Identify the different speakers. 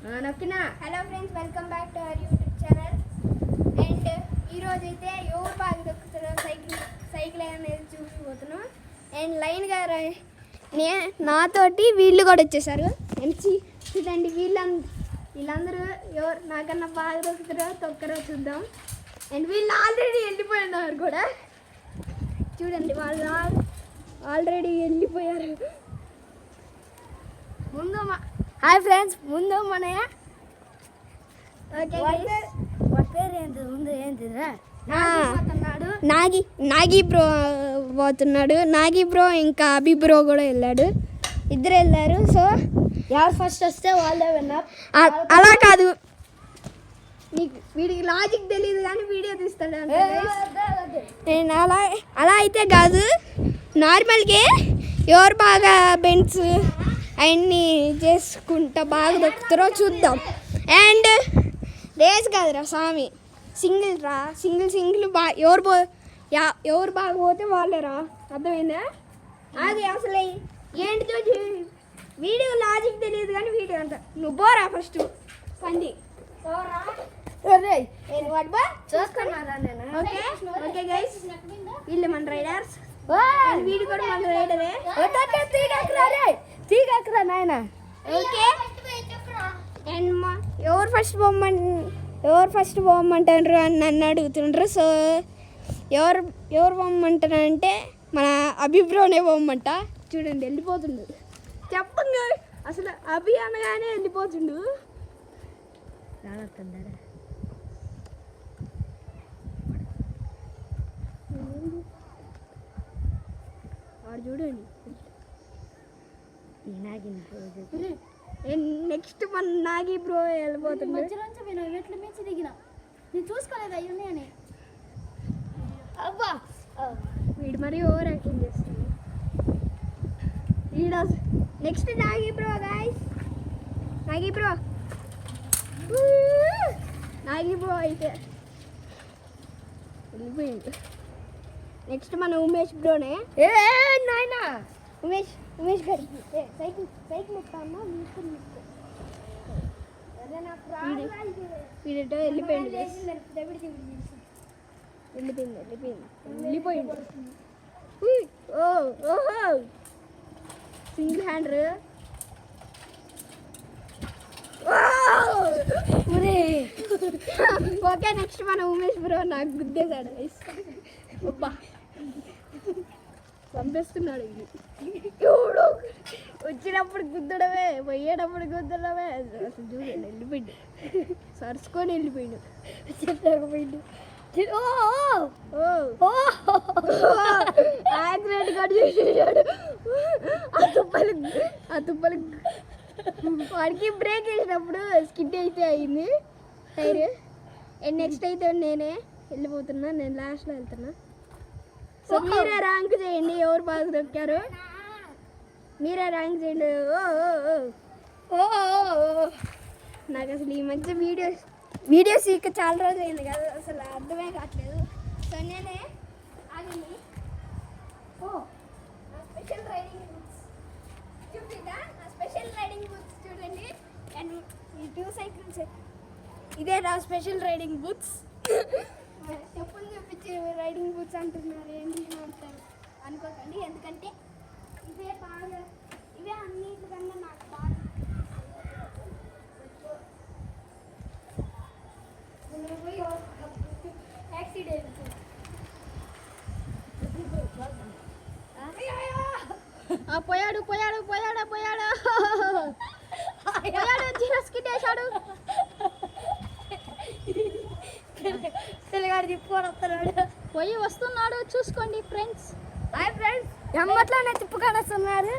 Speaker 1: నొక్కినా.
Speaker 2: Hello friends, welcome back to our YouTube channel. And ఈరోజు అయితే ఎవరు బాగా దొక్కుతారో సైకిల్ అనేది చూసిపోతున్నాం. అండ్ లైన్గా నాతోటి వీళ్ళు కూడా వచ్చేసారు. చూడండి వీళ్ళందరూ ఎవరు నాకన్నా బాగా దొక్కుతారో తొక్కరో చూద్దాం. అండ్ వీళ్ళు ఆల్రెడీ వెళ్ళిపోయినారు కూడా. చూడండి వాళ్ళు ఆల్రెడీ వెళ్ళిపోయారు. ముందు హాయ్ ఫ్రెండ్స్, ముందు మన నాగి బ్రో పోతున్నాడు. నాగి బ్రో ఇంకా అభి బ్రో కూడా వెళ్ళాడు. ఇద్దరు వెళ్ళారు. సో
Speaker 1: ఎవరు ఫస్ట్ వస్తే వాళ్ళే విన్నారు.
Speaker 2: అలా కాదు, నీకు వీడికి లాజిక్ తెలియదు కానీ వీడియో తీస్తాడు. నేను అలా అయితే కాదు, నార్మల్గా ఎవరు బాగా బెండ్స్ అవన్నీ చేసుకుంటా బాగా దొక్కుతారో చూద్దాం. అండ్ రేస్ కాదురా స్వామి, సింగిల్ రా. సింగిల్ ఎవరు బాగా పోతే వాళ్ళేరా. అర్థమైందా? అది అసలు ఏంటితో వీడియో లాజిక్ తెలియదు కానీ వీడియో అంట. నువ్వు పోరా ఫస్ట్ పంది చూసుకున్నారా నేను. ఓకే గైస్, వీళ్ళు మన రైడర్స్. వీడు కూడా మన రైడరే.
Speaker 1: తీగక్కరా నాయన.
Speaker 2: ఓకే, అండ్ ఎవరు ఫస్ట్ పోమంటారు అని నన్ను అడుగుతుండ్రు. సో ఎవరు పోమంటారంటే మన అభిప్రాయనే పోమంట. చూడండి వెళ్ళిపోతుండు. చెప్పంగా అసలు అభి అనగానే వెళ్ళిపోతుండు. వాడు చూడండి. నెక్స్ట్ మన నాగి బ్రో వెళ్ళిపోతుంది.
Speaker 1: ఎట్లా మించి దిగిన నేను చూసుకోలేదు అయ్యి ఉన్నాయని.
Speaker 2: అబ్బా, వీడు మరి ఓవర్ యాక్టింగ్ చేస్తుంది. Next Nagi bro guys. Nagi bro అయితే వెళ్ళిపోయింది. నెక్స్ట్ మన ఉమేష్ బ్రోనే.
Speaker 1: నాయనా
Speaker 2: ఉమేష్ గారికి సైకిల్ ఎత్తామా వీడితో వెళ్ళిపోయింది. ఓహో, సింగిల్ హ్యాండర్. ఓకే, నెక్స్ట్ మన ఉమేష్ బ్రో నాకు గుద్దేశాడు. అబ్బా, పంపిస్తున్నాడు. వచ్చినప్పుడు గుద్దడమే, పోయేటప్పుడు గుద్దడమే. అసలు చూడండి వెళ్ళిపోయిండు, సరుచుకొని వెళ్ళిపోయిండు. చెప్పలేకపోయిండు. యాక్సిడెంట్ కూడా చూసేసాడు. ఆ తుప్పలు వాడికి బ్రేక్ వేసినప్పుడు స్కిడ్ అయితే అయింది టైర్. అండ్ నెక్స్ట్ అయితే నేనే వెళ్ళిపోతున్నా. నేను లాస్ట్లో వెళ్తున్నా. సో మీరే ర్యాంక్ చేయండి ఎవరు బాగా దొక్కారు. మీరే ర్యాంక్ చేయండి. నాకు అసలు ఈ మధ్య వీడియోస్ ఇక చాలా రోజులు అయింది కదా, అసలు అర్థమే కావట్లేదు. సో నేనే ఆగింది. నా స్పెషల్ రైడింగ్ బూట్స్ చూపిద్దా. నా స్పెషల్ రైడింగ్ బూట్స్ చూడండి. అండ్ ఈ 2 సైకిల్స్ ఇదే నా స్పెషల్ రైడింగ్ బూట్స్. చెప్పులు చూపించి రైడింగ్ బూట్స్ అంటున్నారు ఏంటి అంటారు అనుకోకండి. ఎందుకంటే ఇవే అన్నిటికన్నా నాకు బాగా యాక్సిడెంట్. పోయాడు జీరస్కిట్ వేసాడు. తెలుగాడు తిప్పుకొని వస్తున్నాడు.
Speaker 1: పోయి వస్తున్నాడు చూసుకోండి ఫ్రెండ్స్.
Speaker 2: హాయ్ ఫ్రెండ్స్, ఎమ్మట్లోనే తిప్పుకొని వస్తున్నారు.